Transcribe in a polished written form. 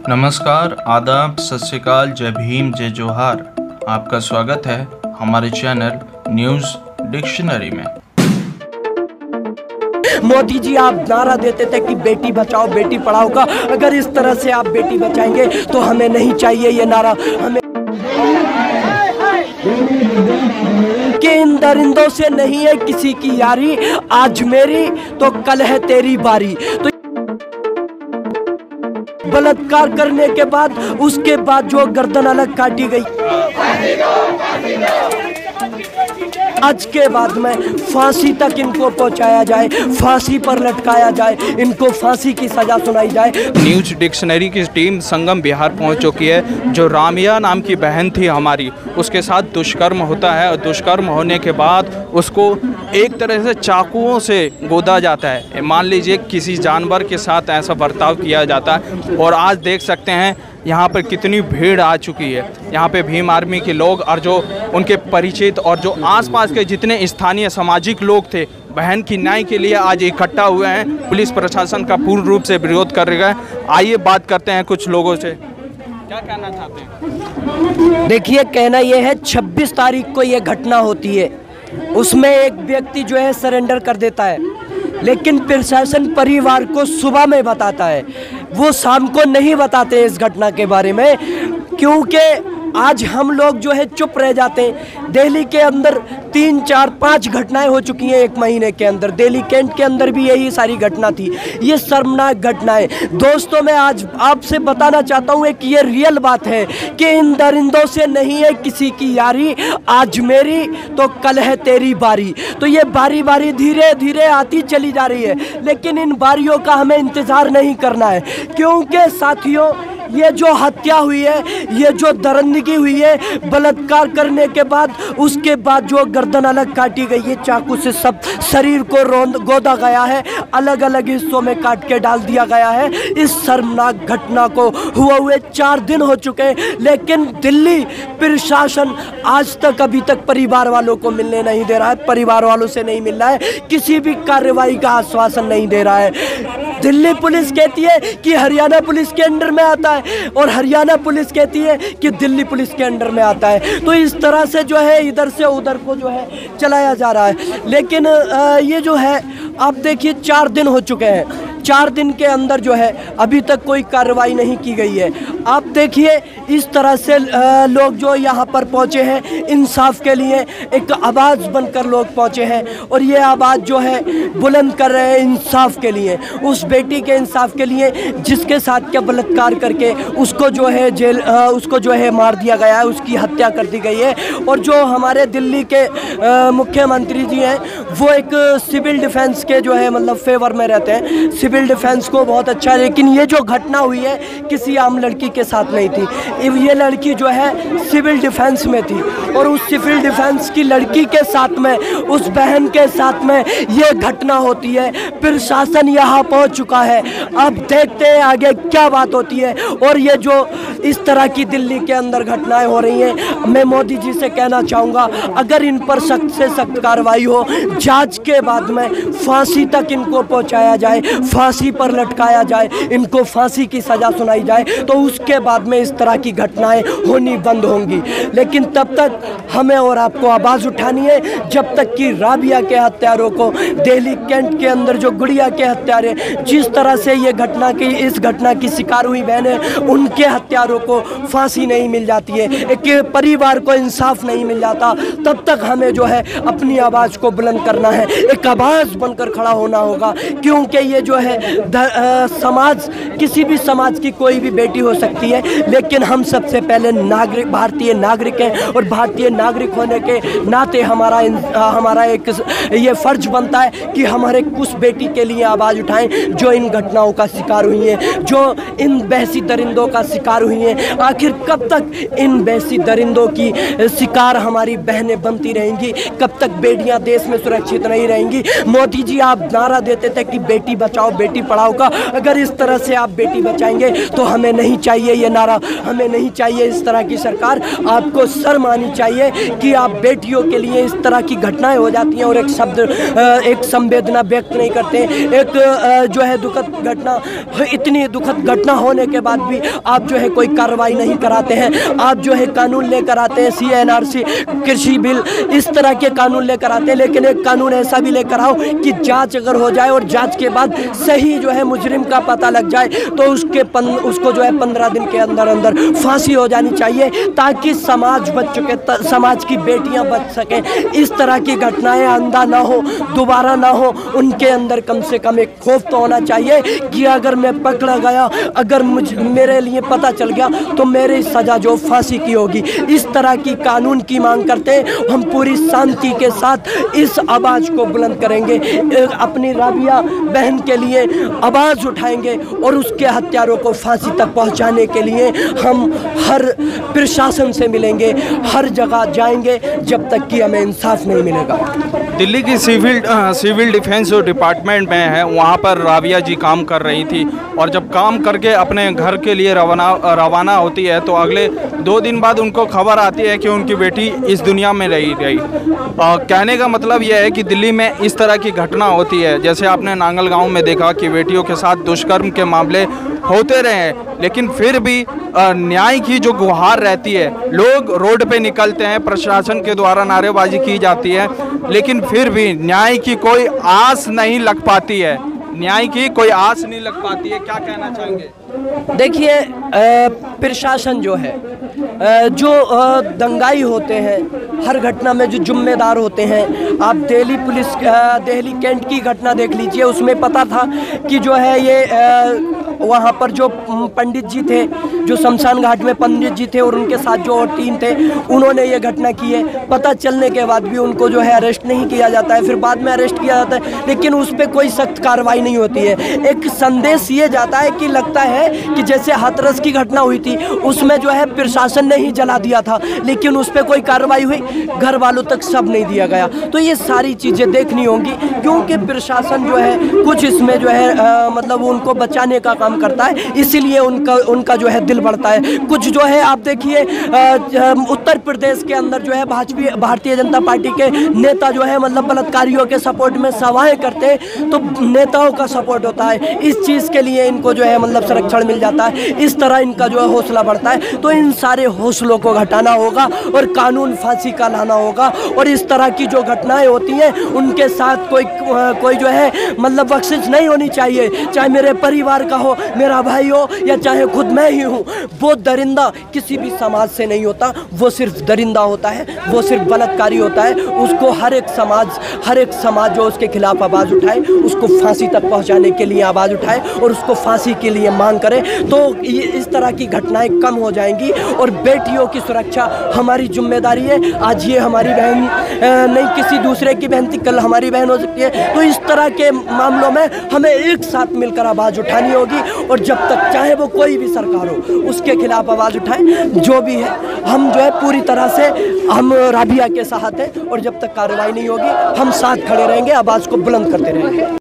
नमस्कार, आदाब, सत श्री अकाल, जय भीम, जय जोहार। आपका स्वागत है हमारे चैनल न्यूज़ डिक्शनरी में। मोदी जी आप नारा देते थे कि बेटी बचाओ बेटी पढ़ाओ का, अगर इस तरह से आप बेटी बचाएंगे तो हमें नहीं चाहिए ये नारा। हमें कि इन दरिंदों से नहीं है किसी की यारी, आज मेरी तो कल है तेरी बारी। तो बलात्कार करने के बाद उसके बाद जो गर्दन अलग काटी गई, आज के बाद में फांसी तक इनको पहुंचाया जाए, फांसी पर लटकाया जाए, इनको फांसी की सजा सुनाई जाए। न्यूज़ डिक्शनरी की टीम संगम बिहार पहुंच चुकी है। जो रामिया नाम की बहन थी हमारी, उसके साथ दुष्कर्म होता है और दुष्कर्म होने के बाद उसको एक तरह से चाकुओं से गोदा जाता है। मान लीजिए किसी जानवर के साथ ऐसा बर्ताव किया जाता है। और आज देख सकते हैं यहाँ पर कितनी भीड़ आ चुकी है। यहाँ पे भीम आर्मी के लोग और जो उनके परिचित और जो आसपास के जितने स्थानीय सामाजिक लोग थे, बहन की न्याय के लिए आज इकट्ठा हुए हैं। पुलिस प्रशासन का पूर्ण रूप से विरोध कर रहे हैं। आइए बात करते हैं कुछ लोगों से, क्या कहना चाहते हैं। देखिए, कहना यह है 26 तारीख को ये घटना होती है, उसमें एक व्यक्ति जो है सरेंडर कर देता है, लेकिन प्रशासन परिवार को सुबह में बताता है, वो शाम को नहीं बताते इस घटना के बारे में, क्योंकि आज हम लोग जो है चुप रह जाते हैं। दिल्ली के अंदर 3, 4, 5 घटनाएं हो चुकी हैं एक महीने के अंदर। दिल्ली कैंट के अंदर भी यही सारी घटना थी। ये शर्मनाक घटनाएं दोस्तों, मैं आज आपसे बताना चाहता हूँ कि ये रियल बात है कि इन दरिंदों से नहीं है किसी की यारी, आज मेरी तो कल है तेरी बारी। तो ये बारी बारी धीरे धीरे आती चली जा रही है, लेकिन इन बारियों का हमें इंतज़ार नहीं करना है, क्योंकि साथियों ये जो हत्या हुई है, ये जो दरिंदगी हुई है, बलात्कार करने के बाद उसके बाद जो गर्दन अलग काटी गई है, चाकू से सब शरीर को गोदा गया है, अलग अलग हिस्सों में काट के डाल दिया गया है। इस शर्मनाक घटना को हुए 4 दिन हो चुके हैं, लेकिन दिल्ली प्रशासन आज तक अभी तक परिवार वालों को मिलने नहीं दे रहा है, परिवार वालों से नहीं मिल रहा है, किसी भी कार्रवाई का आश्वासन नहीं दे रहा है। दिल्ली पुलिस कहती है कि हरियाणा पुलिस के अंडर में आता है, और हरियाणा पुलिस कहती है कि दिल्ली पुलिस के अंडर में आता है। तो इस तरह से जो है इधर से उधर को जो है चलाया जा रहा है। लेकिन ये जो है आप देखिए 4 दिन हो चुके हैं, 4 दिन के अंदर जो है अभी तक कोई कार्रवाई नहीं की गई है। आप देखिए इस तरह से लोग जो यहाँ पर पहुँचे हैं इंसाफ के लिए, एक आवाज़ बनकर लोग पहुँचे हैं, और ये आवाज़ जो है बुलंद कर रहे हैं इंसाफ के लिए, उस बेटी के इंसाफ के लिए जिसके साथ क्या बलात्कार करके उसको जो है उसको जो है मार दिया गया है, उसकी हत्या कर दी गई है। और जो हमारे दिल्ली के मुख्यमंत्री जी हैं, वो एक सिविल डिफेंस के जो है मतलब फेवर में रहते हैं, सिविल डिफेंस को बहुत अच्छा। लेकिन ये जो घटना हुई है किसी आम लड़की के साथ नहीं थी, ये लड़की जो है सिविल डिफेंस में थी, और उस सिविल डिफेंस की लड़की के साथ में, उस बहन के साथ में ये घटना होती है। प्रशासन यहाँ पहुँच चुका है, अब देखते हैं आगे क्या बात होती है। और ये जो इस तरह की दिल्ली के अंदर घटनाएं हो रही हैं, मैं मोदी जी से कहना चाहूँगा अगर इन पर सख्त से सख्त कार्रवाई हो, जांच के बाद में फांसी तक इनको पहुँचाया जाए, फांसी पर लटकाया जाए, इनको फांसी की सज़ा सुनाई जाए, तो उसके बाद में इस तरह की घटनाएं होनी बंद होंगी। लेकिन तब तक हमें और आपको आवाज़ उठानी है, जब तक कि राबिया के हत्यारों को, दिल्ली कैंट के अंदर जो गुड़िया के हत्यारे जिस तरह से ये इस घटना की शिकार हुई बहनें, उनके हत्यारों को फांसी नहीं मिल जाती है, एक परिवार को इंसाफ नहीं मिल जाता, तब तक हमें जो है अपनी आवाज़ को बुलंद करना है, एक आवाज़ बनकर खड़ा होना होगा। क्योंकि ये जो है समाज, किसी भी समाज की कोई भी बेटी हो सकती है, लेकिन हम सबसे पहले नागरिक, भारतीय नागरिक हैं, और भारतीय नागरिक होने के नाते हमारा एक ये फ़र्ज बनता है कि हमारे उस बेटी के लिए आवाज़ उठाएं जो इन घटनाओं का शिकार हुई है, जो इन बहसी दरिंदों का शिकार हुई चाहिए। आखिर कब तक इन वैसी दरिंदों की शिकार हमारी बहनें बनती रहेंगी? कब तक बेटियां देश में सुरक्षित नहीं रहेंगी? मोदी जी, आप नारा देते थे कि बेटी बचाओ बेटी पढ़ाओ का, अगर इस तरह से आप बेटी बचाएंगे तो हमें नहीं चाहिए ये नारा, हमें नहीं चाहिए इस तरह की सरकार। आपको शर्म आनी चाहिए कि आप बेटियों के लिए इस तरह की घटनाएं हो जाती हैं और एक शब्द, एक संवेदना व्यक्त नहीं करते। एक जो है दुखद घटना, इतनी दुखद घटना होने के बाद भी आप जो है कोई कार्रवाई नहीं कराते हैं। आप जो है कानून लेकर आते हैं, CNRC, कृषि बिल, इस तरह के कानून लेकर आते हैं, लेकिन एक कानून ऐसा भी लेकर आओ कि जांच अगर हो जाए और जांच के बाद सही जो है मुजरिम का पता लग जाए तो उसको जो है 15 दिन के अंदर अंदर फांसी हो जानी चाहिए, ताकि समाज बच चुके, समाज की बेटियां बच सकें। इस तरह की घटनाएं आंदा ना हो, दोबारा ना हो। उनके अंदर कम से कम एक खौफ तो होना चाहिए कि अगर मैं पकड़ा गया, अगर मेरे लिए पता चल गया तो मेरी सजा जो फांसी की होगी। इस तरह की कानून की मांग करते हैं। हम पूरी शांति के साथ इस आवाज़ को बुलंद करेंगे, अपनी राबिया बहन के लिए आवाज़ उठाएंगे और उसके हत्यारों को फांसी तक पहुंचाने के लिए हम हर प्रशासन से मिलेंगे, हर जगह जाएंगे जब तक कि हमें इंसाफ नहीं मिलेगा। दिल्ली की सिविल डिफेंस डिपार्टमेंट में है, वहाँ पर राबिया जी काम कर रही थी और जब काम करके अपने घर के लिए रवाना होती है तो अगले 2 दिन बाद उनको खबर आती है कि उनकी बेटी इस दुनिया में नहीं रही। कहने का मतलब यह है कि दिल्ली में इस तरह की घटना होती है। जैसे आपने नांगल गांव में देखा कि बेटियों के साथ दुष्कर्म के मामले होते रहे हैं, लेकिन फिर भी न्याय की जो गुहार रहती है, लोग रोड पे निकलते हैं, प्रशासन के द्वारा नारेबाजी की जाती है, लेकिन फिर भी न्याय की कोई आस नहीं लग पाती है, न्याय की कोई आस नहीं लग पाती है। क्या कहना चाहेंगे? देखिए, प्रशासन जो है, जो दंगाई होते हैं, हर घटना में जो जिम्मेदार होते हैं, आप दिल्ली कैंट की घटना देख लीजिए, उसमें पता था कि जो है ये वहाँ पर जो पंडित जी थे, जो शमशान घाट में पंडित जी थे और उनके साथ जो और टीम थे, उन्होंने ये घटना की है। पता चलने के बाद भी उनको जो है अरेस्ट नहीं किया जाता है, फिर बाद में अरेस्ट किया जाता है, लेकिन उस पर कोई सख्त कार्रवाई नहीं होती है। एक संदेश ये जाता है कि लगता है कि जैसे हाथरस की घटना हुई थी, उसमें जो है प्रशासन ने ही जला दिया था, लेकिन उस पर कोई कार्रवाई हुई, घर वालों तक सब नहीं दिया गया। तो ये सारी चीज़ें देखनी होंगी, क्योंकि प्रशासन जो है कुछ इसमें जो है मतलब उनको बचाने का काम करता है, इसीलिए उनका जो है दिल बढ़ता है। कुछ जो है आप देखिए, उत्तर प्रदेश के अंदर जो है भारतीय जनता पार्टी के नेता जो है मतलब बलात्कारियों के सपोर्ट में सभाएं करते हैं, तो नेताओं का सपोर्ट होता है, इस चीज़ के लिए इनको जो है मतलब संरक्षण मिल जाता है, इस तरह इनका जो है हौसला बढ़ता है। तो इन सारे हौसलों को घटाना होगा और कानून फांसी का लाना होगा, और इस तरह की जो घटनाएं होती हैं उनके साथ कोई जो है मतलब बख्शिश नहीं होनी चाहिए, चाहे मेरे परिवार का हो, मेरा भाई हो, या चाहे खुद मैं ही हूँ। वो दरिंदा किसी भी समाज से नहीं होता, वो सिर्फ दरिंदा होता है, वो सिर्फ बलात्कारी होता है। उसको हर एक समाज जो उसके खिलाफ आवाज़ उठाए, उसको फांसी तक पहुँचाने के लिए आवाज़ उठाए और उसको फांसी के लिए मांग करे, तो इस तरह की घटनाएं कम हो जाएंगी। और बेटियों की सुरक्षा हमारी जिम्मेदारी है। आज ये हमारी बहन नहीं, किसी दूसरे की बहन थी, कल हमारी बहन हो सकती है। तो इस तरह के मामलों में हमें एक साथ मिलकर आवाज़ उठानी होगी, और जब तक चाहे वो कोई भी सरकार हो, उसके खिलाफ आवाज़ उठाएं। जो भी है, हम जो है पूरी तरह से हम राबिया के साथ हैं, और जब तक कार्रवाई नहीं होगी हम साथ खड़े रहेंगे, आवाज़ को बुलंद करते रहेंगे।